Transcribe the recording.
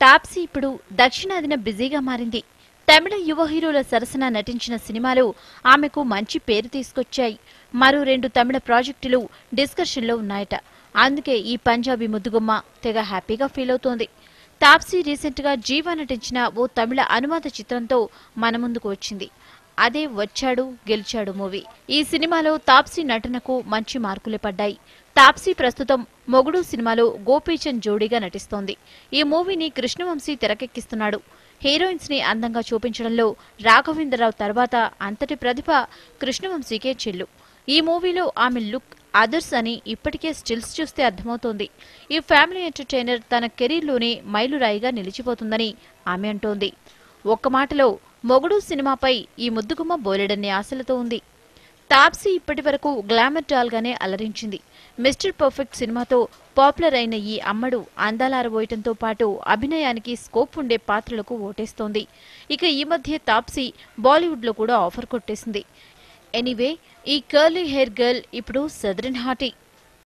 తాప్సీ ఇప్పుడు దక్షిణాదిన బిజీగా మారింది. తమిళ యువ హీరోల సరసన నటించిన సినిమాలు ఆమెకు మంచి పేరు తీసుకొచ్చాయి. మరో 2 తమిళ ప్రాజెక్టులు డిస్కషన్లో ఉన్నాయట. అందుకే ఈ పంజాబీ ముద్దుగుమ్మ తెగ హ్యాపీగా ఫీల్ అవుతోంది. తాప్సీ రీసెంట్ గా జీవా నటించిన ఓ తమిళ అనువాద చిత్రంతో మన ముందుకు వచ్చింది. అదే వచ్చాడు గెలిచాడు మూవీ. ఈ సినిమాలో తాప్సీ నటనకు మంచి మార్కులే పడ్డాయి. తాప్సీ ప్రస్తుతం మొగుడు సినిమాలో గోపీచంద్ జోడీగా నటిస్తోంది. ఈ మూవీని కృష్ణవంశీ తెరకెక్కిస్తున్నాడు. హీరోయిన్స్ ని అందంగా చూపించడంలో రాఘవేంద్రరావు తర్వాత అంతటి ప్రతిభ కృష్ణవంశీకే చెల్లు. ఈ మూవీలో ఆమె లుక్ అదర్స్ అని ఇప్పటికే స్టిల్స్ చూస్తే అర్థమవుతోంది. ఈ ఫ్యామిలీ ఎంటర్టైనర్ తన కెరీర్లోనే మైలురాయిగా నిలిచిపోతుందని ఆమె అంటోంది. ఒక్క మాటలో మొగుడు సినిమాపై ఈ ముద్దుగుమ్మ బోలెడన్ని ఆశలతో ఉంది. తాప్సీ ఇప్పటి వరకు గ్లామర్ డాల్ గానే అలరించింది. మిస్టర్ పర్ఫెక్ట్ సినిమాతో పాపులర్ అయిన ఈ అమ్మడు అందాలారబోయటంతో పాటు అభినయానికి స్కోప్ ఉండే పాత్రలకు ఓటేస్తోంది. ఇక ఈ మధ్య తాప్సీ బాలీవుడ్ లో కూడా ఆఫర్ కొట్టేసింది. ఎనీవే, ఈ కర్లీ హెయిర్ గర్ల్ ఇప్పుడు సదరన్ హాటీ.